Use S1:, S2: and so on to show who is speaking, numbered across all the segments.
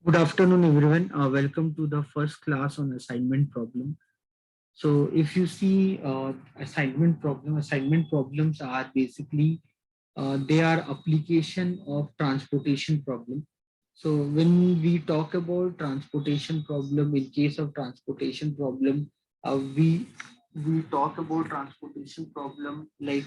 S1: Good afternoon, everyone. Welcome to the first class on assignment problem. So, if you see assignment problems are basically they are application of transportation problem. So, when we talk about transportation problem, in case of transportation problem, we talk about transportation problem like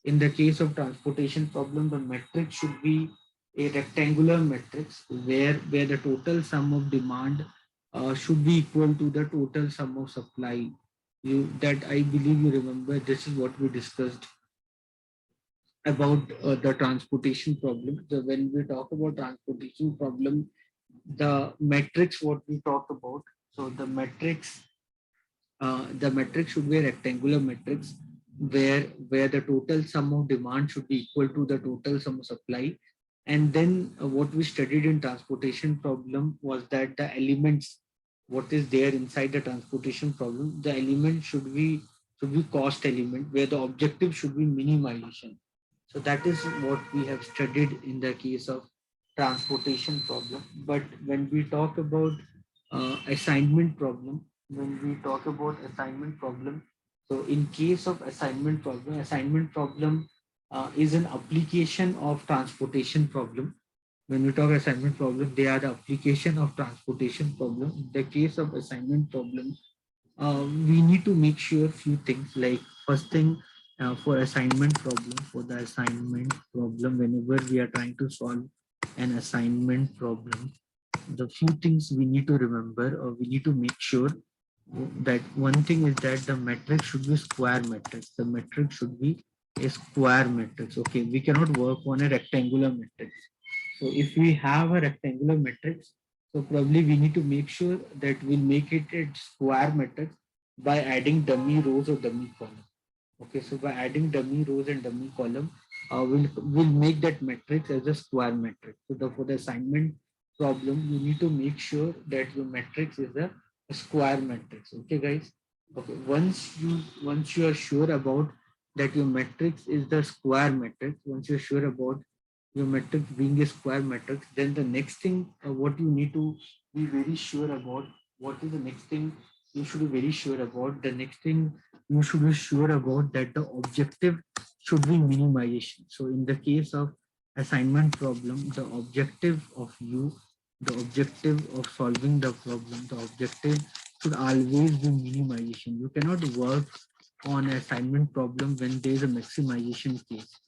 S1: in the case of transportation problem, the metric should be a rectangular matrix where the total sum of demand should be equal to the total sum of supply. You that I believe you remember. This is what we discussed about the transportation problem. So when we talk about transportation problem, the metrics what we talk about. So the metric should be a rectangular matrix where the total sum of demand should be equal to the total sum of supply. And then what we studied in transportation problem was that the elements what is there inside the transportation problem, the element should be cost element where the objective should be minimization. So that is what we have studied in the case of transportation problem. But when we talk about assignment problem, when we talk about assignment problem, so in case of assignment problem is an application of transportation problem. When we talk assignment problem, they are the application of transportation problem. In the case of assignment problem, we need to make sure few things like first thing for assignment problem, for the assignment problem, whenever we are trying to solve an assignment problem, the few things we need to remember or we need to make sure that one thing is that the metric should be square matrix. The metric should be a square matrix. Okay, we cannot work on a rectangular matrix. So if we have a rectangular matrix, so probably we need to make sure that we'll make it a square matrix by adding dummy rows or dummy column. Okay, so by adding dummy rows and dummy column, we'll make that matrix as a square matrix. So for the assignment problem, you need to make sure that your matrix is a square matrix. Okay, guys. Okay, once you are sure about that your matrix is the square matrix, once you're sure about your matrix being a square matrix, then the next thing what you need to be very sure about, what is the next thing you should be very sure about? The next thing you should be sure about that the objective should be minimization. So in the case of assignment problem, the objective of solving the problem, the objective should always be minimization. You cannot work on assignment problem when there is a maximization case.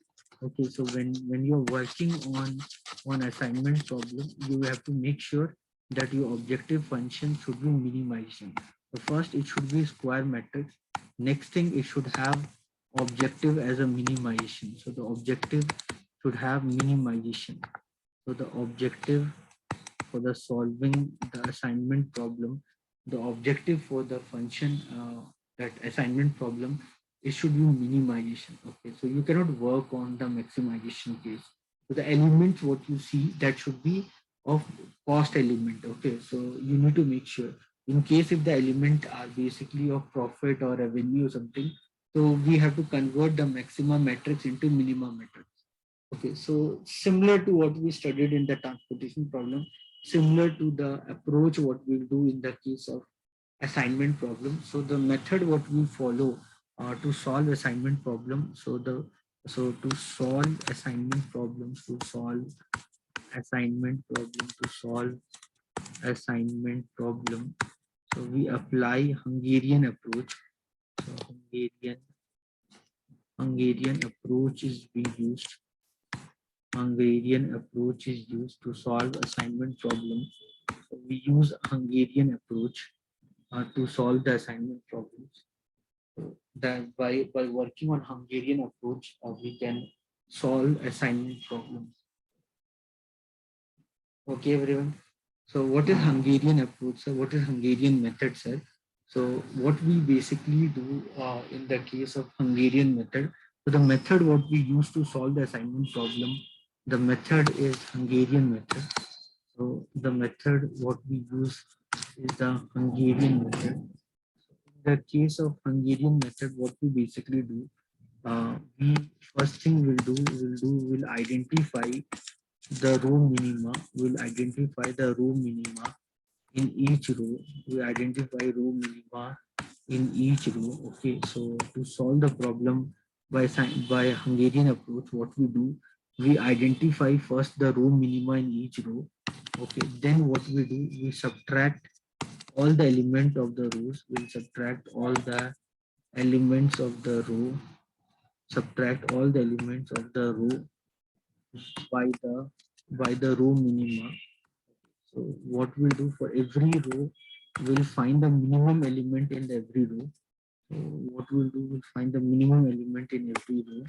S1: Okay, so when you're working on assignment problem, you have to make sure that your objective function should be minimization. So first, it should be square matrix. Next thing, it should have objective as a minimization. So the objective should have minimization. So the objective for the solving the assignment problem, the objective for the function that assignment problem, it should be minimization. Okay, so you cannot work on the maximization case. So the elements what you see that should be of cost element. Okay, so you need to make sure in case if the element are basically of profit or revenue or something, so we have to convert the maximum matrix into minimum matrix. Okay, so similar to what we studied in the transportation problem, similar to the approach what we'll do in the case of assignment problem. So the method what we follow to solve assignment problem. So to solve assignment problems, to solve assignment problem, to solve assignment problem. So we apply Hungarian approach. So Hungarian approach is being used. Hungarian approach is used to solve assignment problem. So we use Hungarian approach to solve the assignment problems. So that by working on Hungarian approach, we can solve assignment problems. Okay, everyone. So what is Hungarian approach, sir? What is Hungarian method, sir? So what we basically do in the case of Hungarian method, so the method what we use to solve the assignment problem, the method is Hungarian method. So the method what we use is the Hungarian method. In the case of Hungarian method, what we basically do, we first thing we'll identify the row minima. We'll identify the row minima in each row. We identify row minima in each row. Okay, so to solve the problem by Hungarian approach, what we do, we identify first the row minima in each row. Okay, then what we do, we subtract all the element of the rows. We'll subtract all the elements of the row. Subtract all the elements of the row by the row minima. So what we'll do, for every row, we'll find the minimum element in every row. So what we'll do, we'll find the minimum element in every row.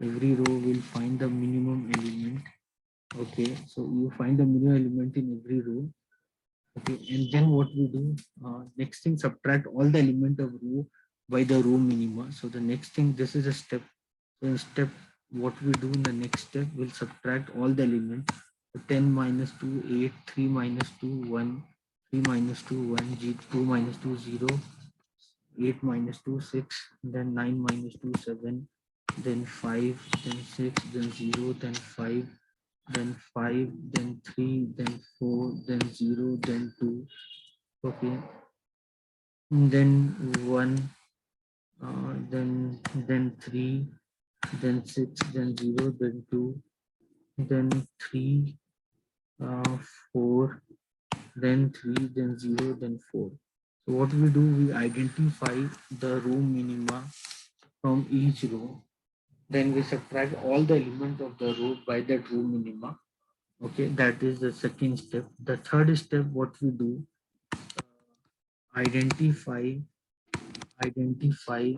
S1: Every row will find the minimum element. Okay, so you find the minimum element in every row. Okay, and then what we do, next thing, subtract all the element of row by the row minima. So the next thing, this is a step. So step, what we do in the next step, we'll subtract all the elements. So 10 minus 2, 8, 3 minus 2, 1, 3 minus 2, 1, 2 minus 2, 0, 8 minus 2, 6, then 9 minus 2, 7, then 5, then 6, then 0, then 5, then 5, then 3, then 4, then 0, then 2. Okay, then 1, then 3, then 6, then 0, then 2, then 3, 4, then 3, then 0, then 4. So what we do, we identify the row minima from each row. Then we subtract all the elements of the row by that row minima. Okay, that is the second step. The third step, what we do, identify identify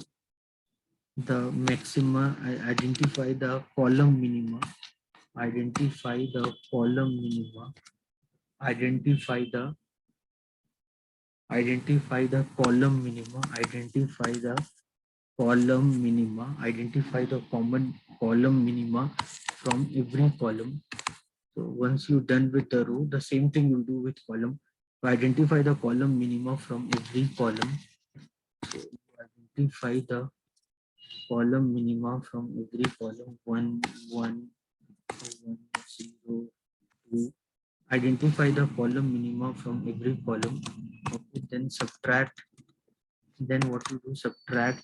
S1: the maxima, identify the column minima, identify the column minima, identify the column minima, identify the column minima, identify the common column minima from every column. So once you're done with the row, the same thing you'll do with column. To identify the column minima from every column. So identify the column minima from every column. 1, 1, 1, 0, 2. Identify the column minima from every column. Okay, then subtract. Then what you do, subtract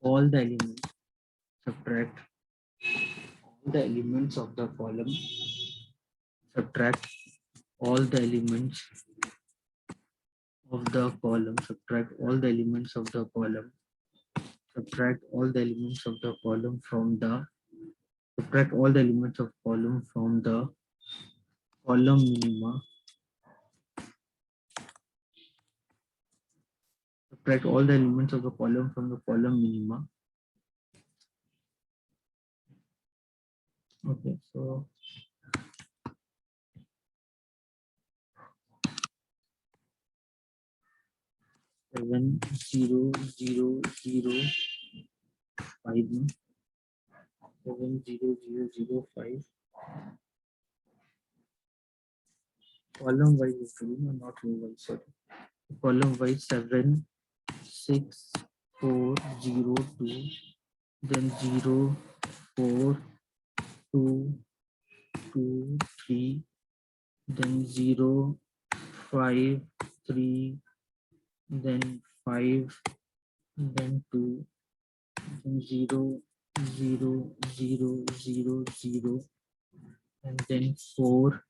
S1: all the elements. Subtract all the elements of the column. Subtract all the elements of the column. Subtract all the elements of the column. Subtract all the elements of the column from the. Subtract all the elements of column from the column minima. Subtract all the elements of the column from the column minima. Okay, so 7, 0, 0, 0, 5, 7, 0, 0, 0, 5. Column wise is true, not row wise. Sorry. Column wise 7, 6, 4, 0, 2, then 0, 4, 2, 2, 3, then 0, 5, 3, then 5, then 2, then 0, 0, 0, 0, 0, and then 4,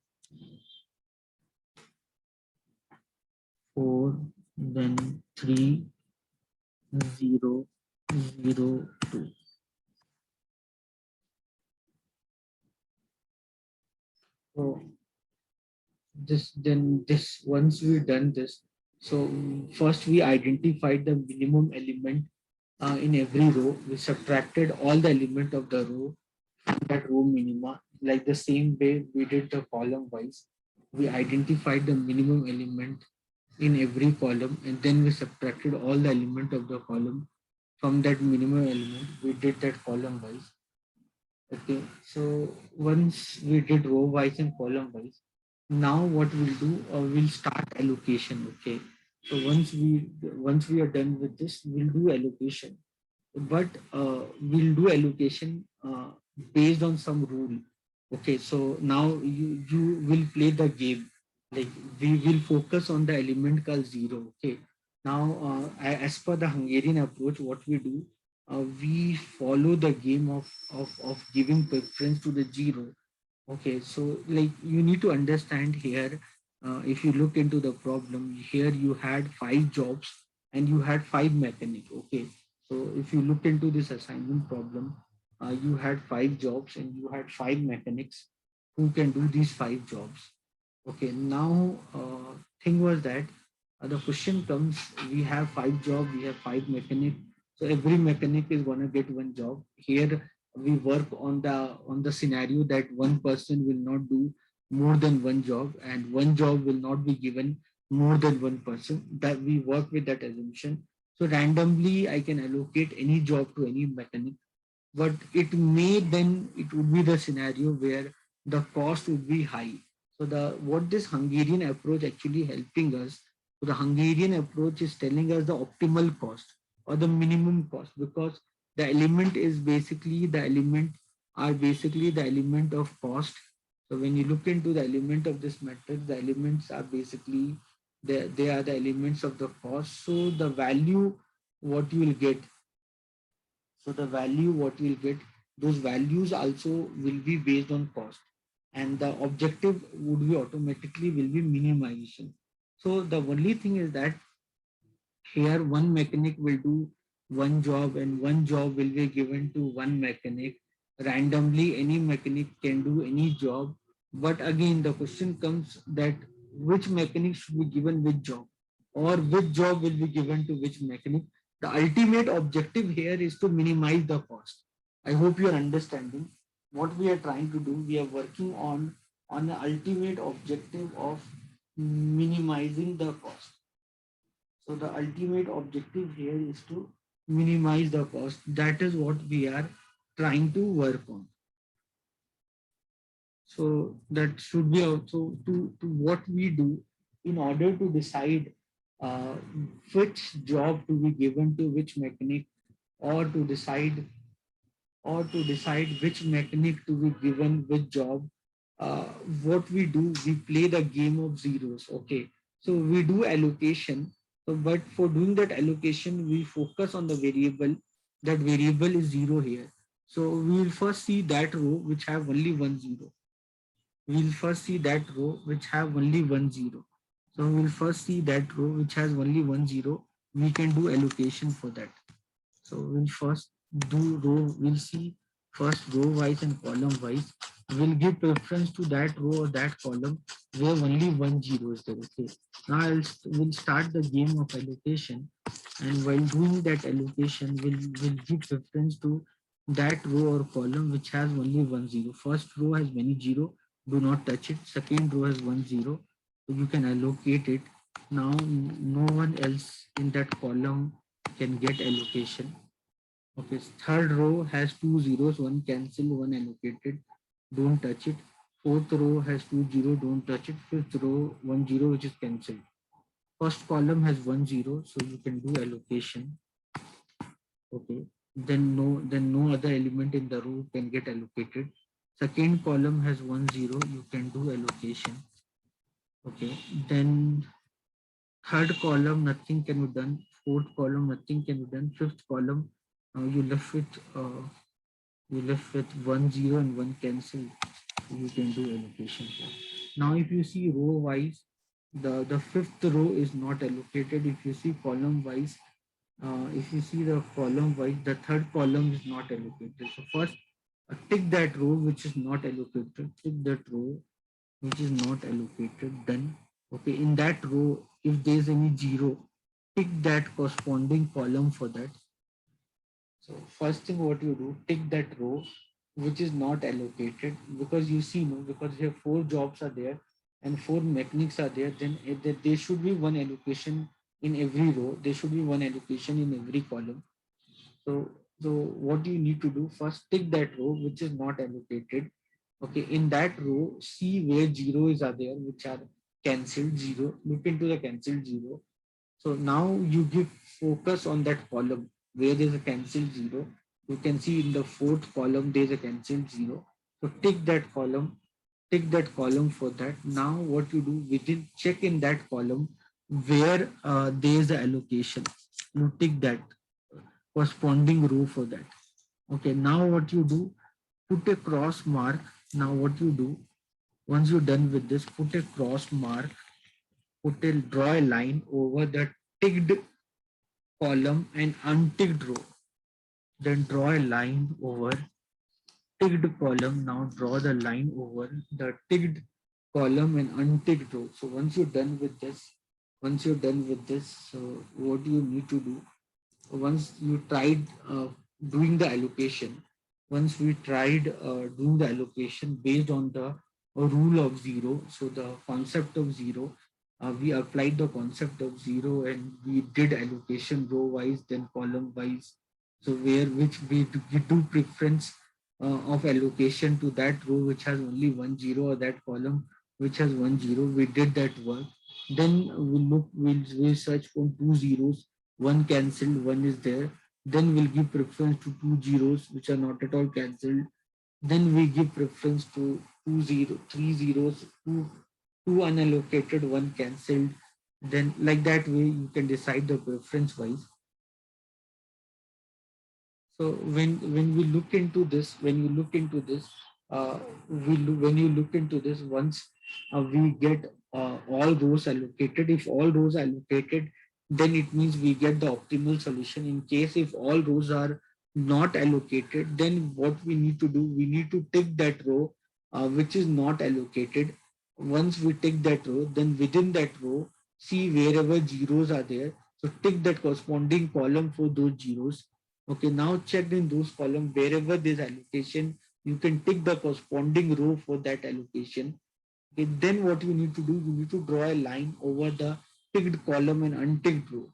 S1: 4, then 3, 0, 0, 2. So this once we done this, so first we identified the minimum element in every row. We subtracted all the element of the row from that row minima. Like the same way we did the column wise, we identified the minimum element in every column, and then we subtracted all the element of the column from that minimum element. We did that column wise. Okay, so once we did row wise and column wise, now what we'll do, we'll start allocation. Okay, so once we are done with this, we'll do allocation, but we'll do allocation based on some rule. Okay, so now you will play the game. Like we will focus on the element called zero. Okay. Now, as per the Hungarian approach, what we do, we follow the game of giving preference to the zero. Okay, so like you need to understand here, if you look into the problem, here you had five jobs and you had five mechanics. Okay, so if you look into this assignment problem, you had five jobs and you had five mechanics who can do these five jobs. Okay, now thing was that the question comes, we have five jobs, we have five mechanic, so every mechanic is gonna get one job. Here we work on the scenario that one person will not do more than one job and one job will not be given more than one person. That we work with that assumption. So randomly I can allocate any job to any mechanic, but it may then it would be the scenario where the cost would be high. So the what this Hungarian approach actually helping us. So the Hungarian approach is telling us the optimal cost or the minimum cost, because the element is basically the element are basically the element of cost. So when you look into the element of this matrix, the elements are basically they are the elements of the cost. So the value what you will get, so the value what we'll get, those values also will be based on cost, and the objective would be automatically will be minimization. So the only thing is that here one mechanic will do one job and one job will be given to one mechanic. Randomly, any mechanic can do any job. But again, the question comes that which mechanic should be given which job, or which job will be given to which mechanic. The ultimate objective here is to minimize the cost. I hope you are understanding what we are trying to do. We are working on the ultimate objective of minimizing the cost. So the ultimate objective here is to minimize the cost. That is what we are trying to work on. So that should be also to what we do in order to decide uh, which job to be given to which mechanic, or to decide which mechanic to be given which job. uh, what we do, we play the game of zeros. Okay, so we do allocation. So but for doing that allocation, we focus on the variable. That variable is zero here. So we will first see that row which have only one zero. We'll first see that row which have only one zero. So we'll first see that row which has only one zero. We can do allocation for that. So we'll first do row, we'll see first row wise and column wise. We'll give preference to that row or that column where only one zero is there. Okay. Now we'll start the game of allocation, and while doing that allocation, we'll give preference to that row or column which has only one zero. First row has many zero, do not touch it. Second row has one zero, so you can allocate it. Now no one else in that column can get allocation. Okay, third row has two zeros, one cancel, one allocated. Don't touch it. Fourth row has two zero, don't touch it. Fifth row, one zero, which is cancelled. First column has one zero, so you can do allocation. Okay. Then no other element in the row can get allocated. Second column has one zero, you can do allocation. Okay. Then third column, nothing can be done. Fourth column, nothing can be done. Fifth column, you left with one zero and one cancel. You can do allocation here. Now, if you see row wise, the fifth row is not allocated. If you see column wise, if you see the column wise, the third column is not allocated. So first, tick that row which is not allocated. Tick that row which is not allocated. Then, okay, in that row, if there is any zero, tick that corresponding column for that. So first thing what you do, tick that row which is not allocated, because you see, no, because here four jobs are there and four mechanics are there, then there should be one allocation in every row. There should be one allocation in every column. So so what you need to do, first tick that row which is not allocated. Okay, in that row, see where zeros are there, which are cancelled zero. Look into the cancelled zero. So now you give focus on that column where there's a cancelled zero. You can see in the fourth column there's a cancelled zero. So tick that column for that. Now what you do, within check in that column where there is the allocation. You tick that corresponding row for that. Okay, now what you do, put a cross mark. Now what you do, once you're done with this, put a cross mark, draw a line over the ticked column and unticked row. Then draw a line over ticked column. Now draw the line over the ticked column and unticked row. So once you're done with this, so what you need to do, once you tried doing the allocation, once we tried doing the allocation based on the rule of zero, so the concept of zero, we applied the concept of zero and we did allocation row wise, then column wise. So where which we do preference of allocation to that row which has only 1 0, or that column which has 1 0. We did that work. Then we'll search for 2 zeros, one cancelled, one is there. Then we'll give preference to 2 zeros which are not at all cancelled. Then we give preference to 3 zeros, two unallocated, one cancelled. Then like that way you can decide the preference wise. So when we look into this, when you look into this, when you look into this, once we get all rows allocated, if all rows are allocated, then it means we get the optimal solution. In case if all rows are not allocated, then what we need to do, we need to tick that row which is not allocated. Once we tick that row, then within that row, see wherever zeros are there. So tick that corresponding column for those zeros. Okay, now checked in those columns, wherever there's allocation, you can tick the corresponding row for that allocation. Okay, then what you need to do, you need to draw a line over the ticked column and unticked row.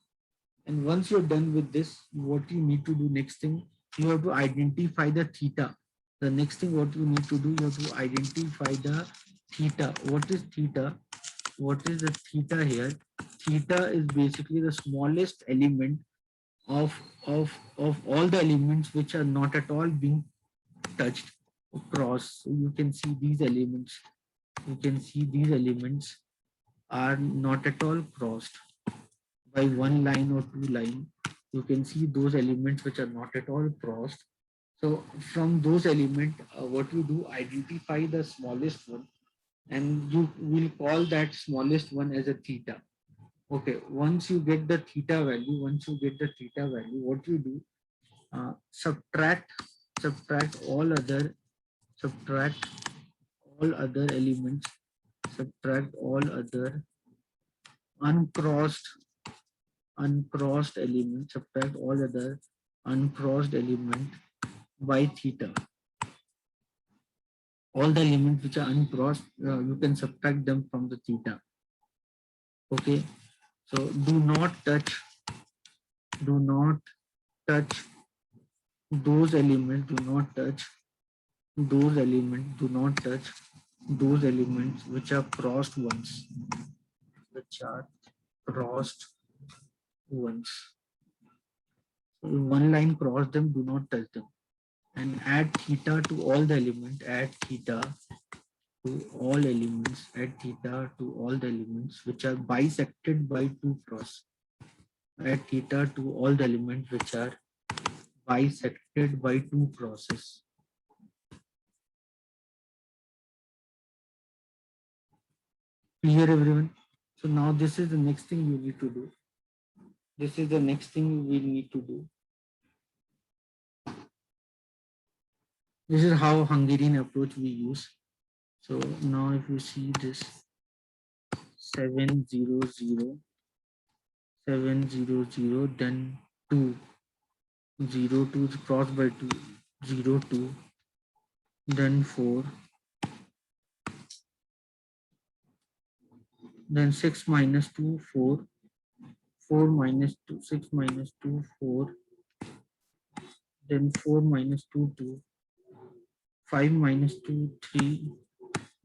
S1: And once you're done with this, what you need to do next thing, you have to identify the theta. The next thing what you need to do, you have to identify the theta. What is theta? What is the theta here? Theta is basically the smallest element of of all the elements which are not at all being touched across. So you can see these elements. You can see these elements are not at all crossed by one line or two line. You can see those elements which are not at all crossed. So from those elements, what you do, identify the smallest one, and you will call that smallest one as a theta. Okay, once you get the theta value, what you do, subtract subtract all other elements, subtract all other uncrossed elements, subtract all other uncrossed element by theta. All the elements which are uncrossed, you can subtract them from the theta. Okay, so do not touch those elements, do not touch those elements, do not touch those elements which are crossed ones, which are crossed ones. So if one line cross them, do not touch them. And add theta to all the elements, add theta to all elements, add theta to all the elements which are bisected by two cross. Add theta to all the elements which are bisected by two crosses. Clear, everyone? So now this is the next thing you need to do. This is the next thing we need to do. This is how Hungarian approach we use. So now if you see this 700, 700, then 2, 0, 2 is crossed by 2, 0, 2, then 4, then 6 minus 2, 4, 4 minus 2, 6 minus 2, 4, then 4 minus 2, 2, 5 minus 2, 3,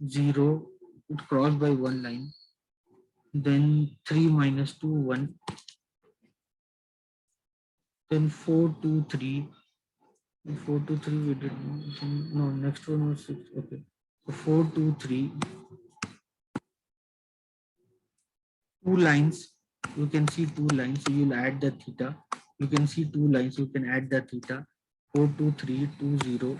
S1: 0, it crossed by one line, then 3 minus 2, 1, then 4, 2, 3, 4 to 3 we did no, next one was 6. Okay, so 4 to 3, two lines, you can see two lines, so you'll add the theta. You can see two lines, you can add the theta. 4 to 3 2 0,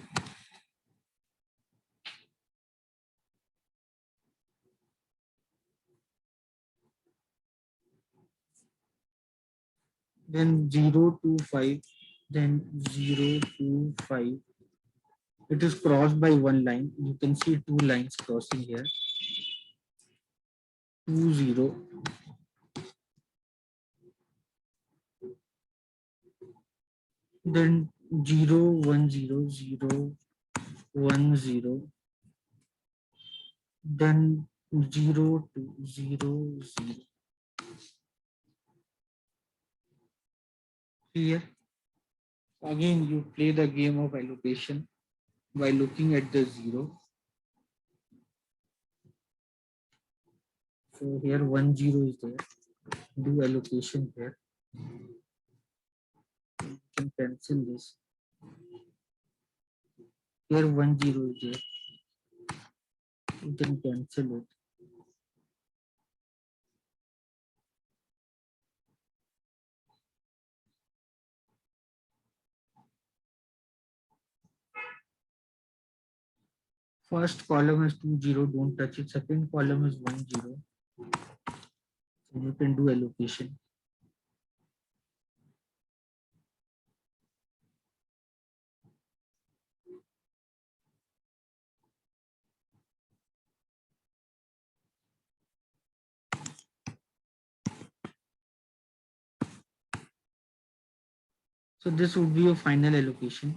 S1: then 0 to 5, then 0 to 5. It is crossed by one line. You can see two lines crossing here. 2 0, then 0 1 0 0 1 0, then 0 to 0 0. Here again you play the game of allocation by looking at the 0. So here 1 0 is there. Do allocation here. You can cancel this. Here 1 0 is there. You can cancel it. First column is 2 0, don't touch it. Second column is 1 0. So you can do allocation. So this would be your final allocation.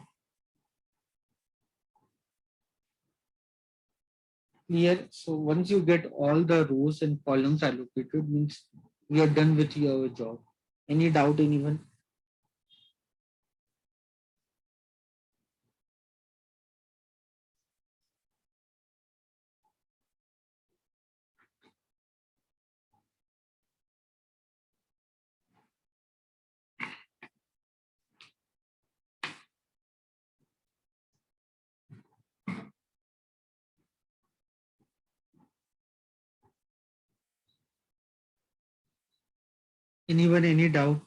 S1: Clear? So once you get all the rows and columns allocated, means we are done with your job. Any doubt, anyone? Anyone, any doubt?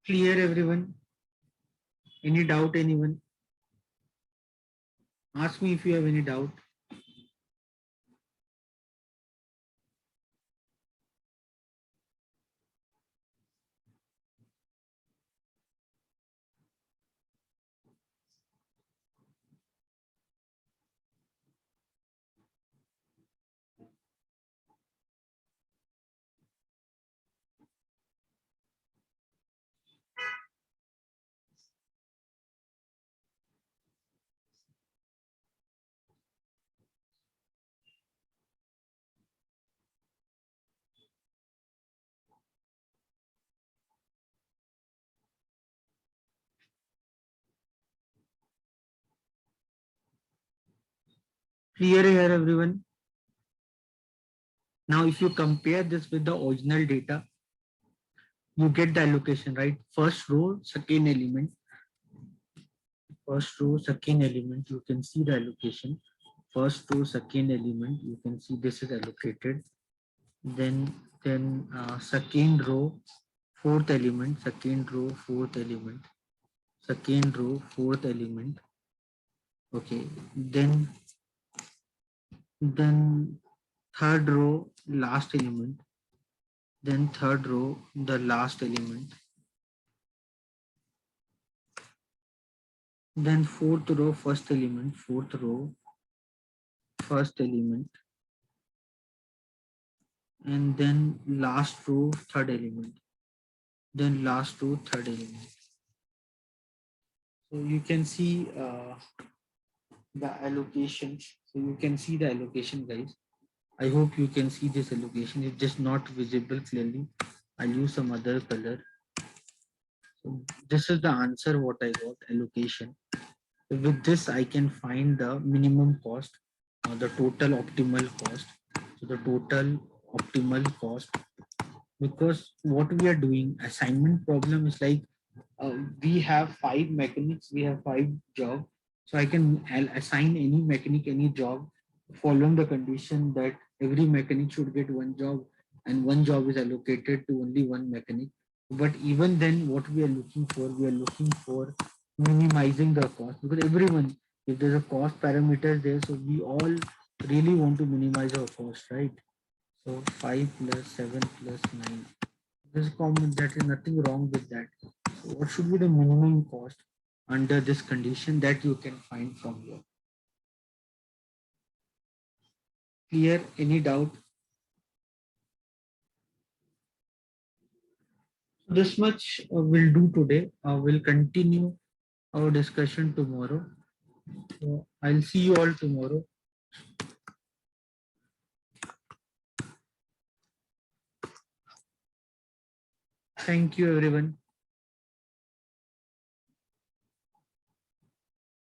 S1: Clear, everyone? Any doubt, anyone? Ask me if you have any doubt. Clear here, everyone? Now, if you compare this with the original data, you get the allocation, right? First row, second element. First row, second element, you can see the allocation. First row, second element, you can see this is allocated. Then second row, fourth element, second row, fourth element, second row, fourth element. Okay, then third row, last element. Then third row, the last element. Then fourth row, first element, fourth row, first element, and then last row, third element, then last row, third element. So you can see the allocation. So you can see the allocation, guys. I hope you can see this allocation. It's just not visible clearly. I'll use some other color. So this is the answer what I got, allocation. With this, I can find the minimum cost, the total optimal cost. So the total optimal cost, because what we are doing, assignment problem is like we have five mechanics, we have five jobs. So I can assign any mechanic any job following the condition that every mechanic should get one job and one job is allocated to only one mechanic. But even then, what we are looking for, we are looking for minimizing the cost, because everyone, if there's a cost parameter there, so we all really want to minimize our cost, right? So 5 plus 7 plus 9. This is common, there is nothing wrong with that. So what should be the minimum cost under this condition that you can find from here? Clear? Any doubt? This much we'll do today. We'll continue our discussion tomorrow. So I'll see you all tomorrow. Thank you, everyone.